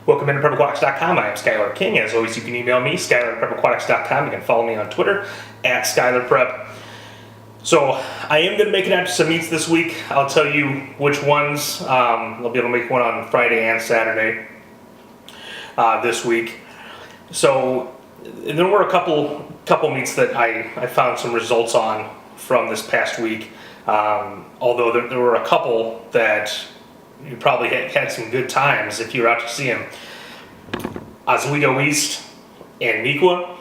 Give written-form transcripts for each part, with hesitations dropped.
Welcome into PrepAquatics.com. I am Skylar King. As always, you can email me, Skylar at PrepAquatics.com. You can follow me on Twitter at SkylarPrep. So I am going to make it out to some meets this week. I'll tell you which ones. I'll be able to make one on Friday and Saturday this week. So there were a couple meets that I found some results on from this past week. Although there were a couple that you probably had some good times if you were out to see them. Oswego East and Neuqua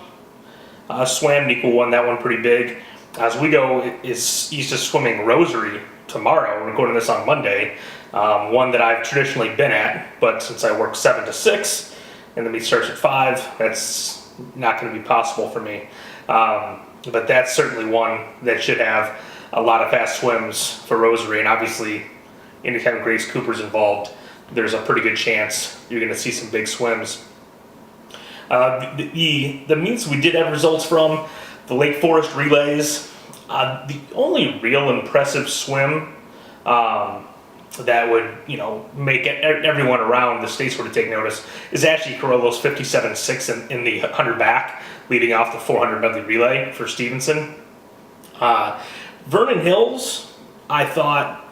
swam. Neuqua won that one pretty big. Oswego East is swimming Rosary tomorrow. We're recording this on Monday. One that I've traditionally been at, but since I work 7 to 6 and the meet starts at 5, that's not going to be possible for me. But that's certainly one that should have a lot of fast swims for Rosary, and obviously anytime Grace Cooper's involved, there's a pretty good chance you're going to see some big swims. The meets we did have results from, the Lake Forest relays. The only real impressive swim that would, make everyone around the state sort of take notice is actually Carollo's 57.6 in the 100 back, leading off the 400 medley relay for Stevenson. Vernon Hills, I thought,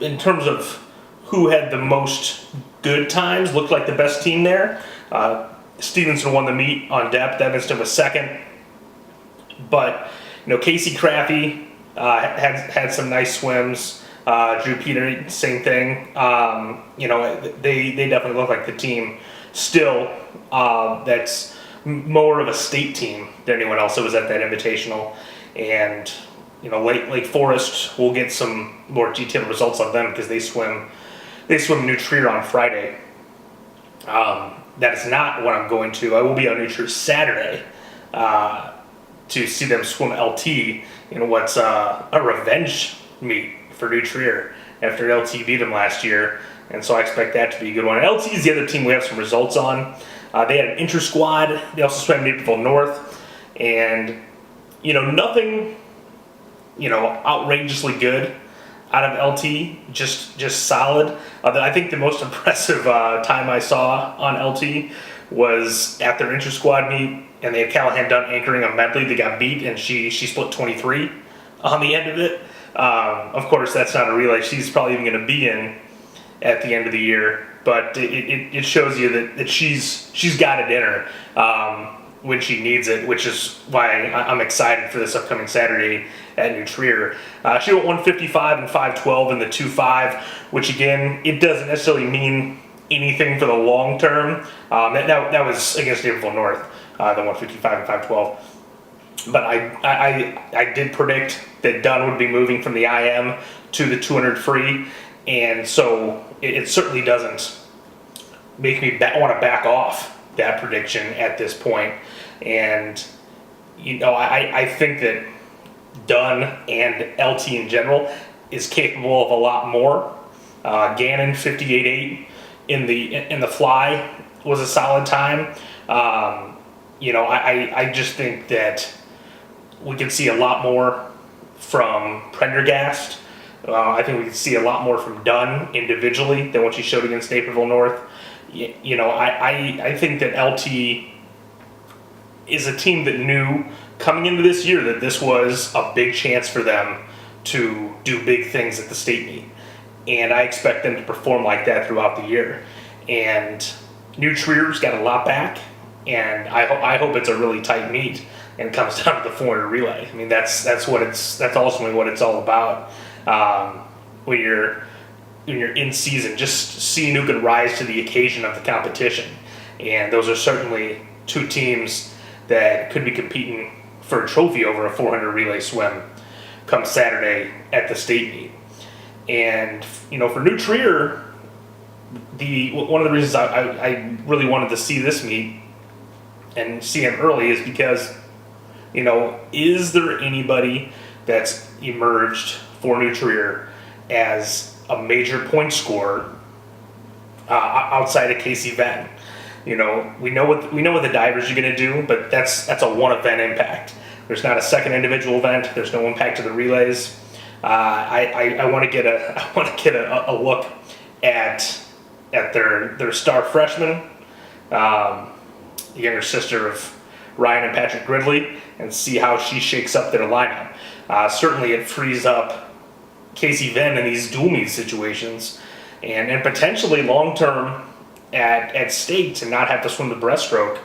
in terms of who had the most good times, looked like the best team there. Stevenson won the meet on depth. Evanston was second. But, Casey Craffey had some nice swims. Drew Peter, same thing. They definitely look like the team still that's more of a state team than anyone else that was at that invitational. And Lake Forest, we'll get some more detailed results on them because they swim New Trier on Friday. That is not what I'm going to. I will be on New Trier Saturday to see them swim LT in what's a revenge meet for New Trier after LT beat them last year, and so I expect that to be a good one. LT is the other team we have some results on. They had an inter-squad. They also swam Naperville North, and nothing outrageously good out of LT, just solid. I think the most impressive time I saw on LT was at their inter-squad meet, and they had Callahan Dunn anchoring a medley. They got beat, and she split 23 on the end of it. Of course, that's not a relay she's probably even going to be in at the end of the year, but it shows you that she's got it in her when she needs it, which is why I'm excited for this upcoming Saturday at New Trier. She went 155 and 512 in the 2.5, which again, it doesn't necessarily mean anything for the long term. That was against Naperville North, the 155 and 512. But I did predict that Dunn would be moving from the IM to the 200 free, and so it certainly doesn't make me want to back off that prediction at this point. And I think that Dunn and LT in general is capable of a lot more. Gannon 58.8 in the fly was a solid time. I just think that we can see a lot more from Prendergast. I think we can see a lot more from Dunn individually than what she showed against Naperville North. I think that LT is a team that knew coming into this year that this was a big chance for them to do big things at the state meet. And I expect them to perform like that throughout the year. And New Trier's got a lot back, and I hope it's a really tight meet and it comes down to the 400 relay. I mean, that's ultimately what it's all about. When you're in season, just seeing who can rise to the occasion of the competition. And those are certainly two teams that could be competing for a trophy over a 400 relay swim come Saturday at the state meet. And for New Trier, one of the reasons I really wanted to see this meet and see him early is because is there anybody that's emerged for New Trier as a major point scorer outside of Casey Venn? We know what the divers are going to do, but that's a one event impact. There's not a second individual event. There's no impact to the relays. I want to get a look at at their star freshman, the younger sister of Ryan and Patrick Gridley, and see how she shakes up their lineup. Certainly it frees up Casey Venn in these dual meet situations, and potentially long term at state to not have to swim the breaststroke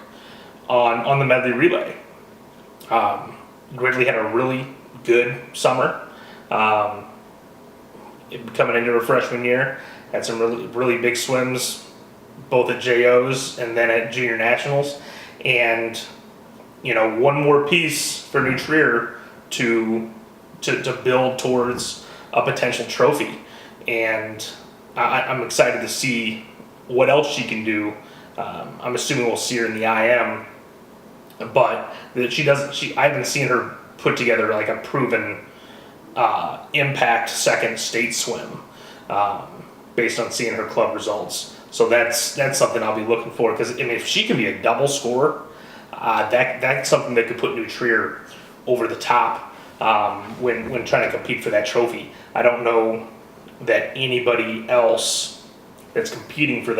on the medley relay. Gridley had a really good summer. Coming into her freshman year, had some really big swims, both at JOs and then at junior nationals, and one more piece for New Trier to build towards a potential trophy, and I'm excited to see what else she can do. I'm assuming we'll see her in the IM, but that I haven't seen her put together like a proven impact second state swim based on seeing her club results. So that's something I'll be looking for, because if she can be a double scorer, that's something that could put New Trier over the top when trying to compete for that trophy. I don't know that anybody else that's competing with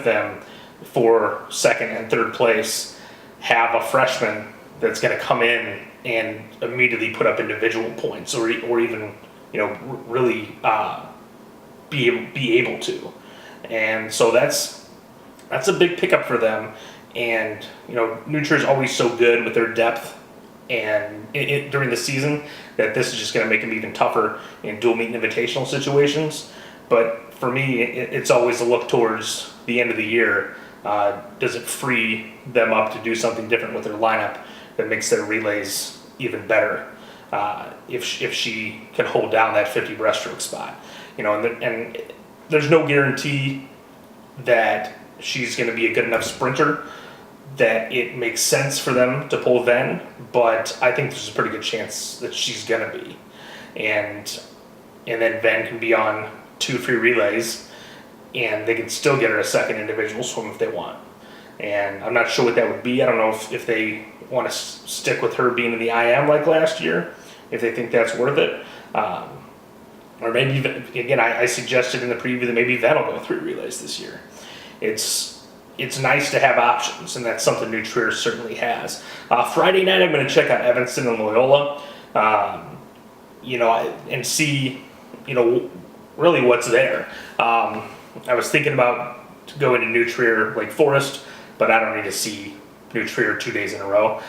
them for second and third place have a freshman that's going to come in and immediately put up individual points, or even really be able to. And so that's a big pickup for them. And New Trier is always so good with their depth and during the season, that this is just going to make them even tougher in dual meet and invitational situations. But for me, it's always a look towards the end of the year. Does it free them up to do something different with their lineup that makes their relays even better? If she can hold down that 50 breaststroke spot, and there's no guarantee that she's going to be a good enough sprinter that it makes sense for them to pull Venn, but I think there's a pretty good chance that she's going to be. And then Venn can be on 2 free relays, and they can still get her a second individual swim if they want. And I'm not sure what that would be. I don't know if they want to stick with her being in the IM like last year, if they think that's worth it. Or maybe even, again, I suggested in the preview that maybe Venn will go 3 relays this year. It's nice to have options, and that's something New Trier certainly has. Friday night, I'm going to check out Evanston and Loyola, and see, really what's there. I was thinking about going to New Trier, Lake Forest, but I don't need to see New Trier 2 days in a row,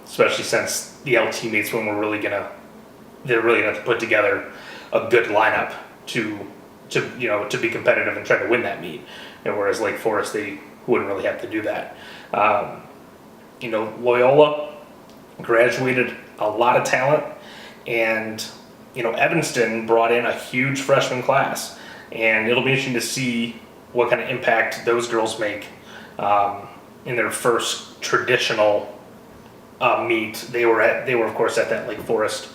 especially since the LT meets when they're really gonna have to put together a good lineup to be competitive and try to win that meet. Whereas Lake Forest, they wouldn't really have to do that. Loyola graduated a lot of talent, and Evanston brought in a huge freshman class, and it'll be interesting to see what kind of impact those girls make in their first traditional meet. They were of course at that Lake Forest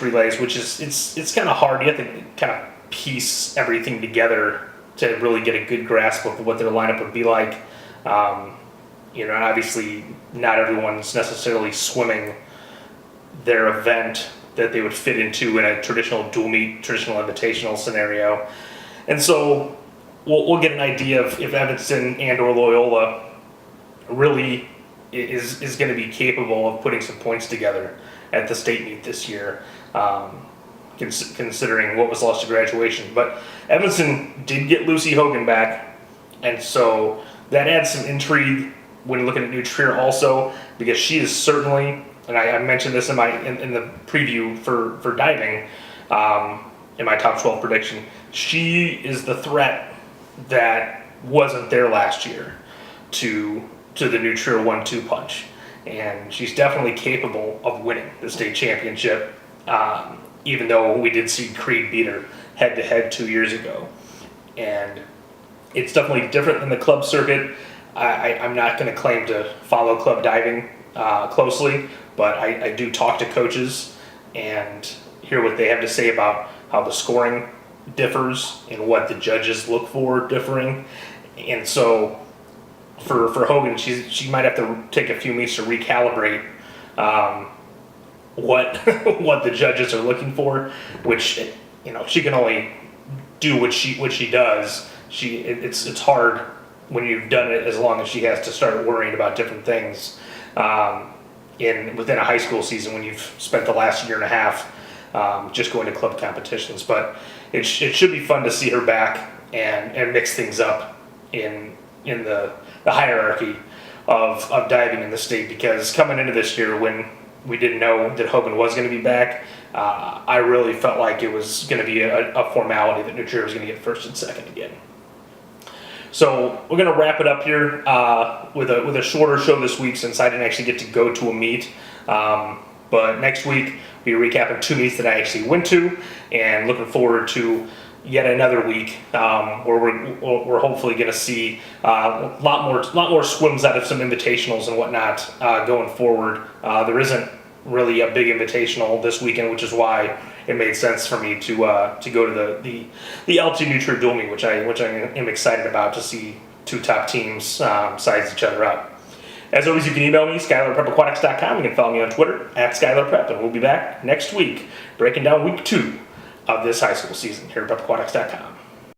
relays, which is it's kind of hard. You have to kind of piece everything together to really get a good grasp of what their lineup would be like. Obviously not everyone's necessarily swimming their event that they would fit into in a traditional dual meet, traditional invitational scenario. And so we'll get an idea of if Evanston and or Loyola really is going to be capable of putting some points together at the state meet this year, considering what was lost to graduation. But Evanston did get Lucy Hogan back, and so that adds some intrigue when looking at New Trier also, because she is certainly, and I mentioned this in the preview for diving, in my top 12 prediction, she is the threat that wasn't there last year to the New Trier 1-2 punch. And she's definitely capable of winning the state championship, even though we did see Creed beat her head-to-head 2 years ago. And it's definitely different than the club circuit. I'm not going to claim to follow club diving closely, but I do talk to coaches and hear what they have to say about how the scoring differs and what the judges look for differing. And so for Hogan, she might have to take a few meets to recalibrate what what the judges are looking for, which she can only do what she does, it's hard when you've done it as long as she has to start worrying about different things within a high school season when you've spent the last year and a half just going to club competitions. But it should be fun to see her back and mix things up in the hierarchy of diving in the state, because coming into this year when we didn't know that Hogan was going to be back, I really felt like it was going to be a formality that New Trier was going to get first and second again. So we're going to wrap it up here with a shorter show this week, since I didn't actually get to go to a meet. But next week we're recapping 2 meets that I actually went to, and looking forward to yet another week where we're hopefully going to see a lot more swims out of some invitationals and whatnot going forward. There isn't really a big invitational this weekend, which is why it made sense for me to go to the LT New Trier Dual Meet, which I am excited about, to see 2 top teams size each other out. As always, you can email me, SkylarPrepAquatics.com. You can follow me on Twitter @SkylarPrep, and we'll be back next week breaking down week 2 of this high school season here at PrepAquatics.com.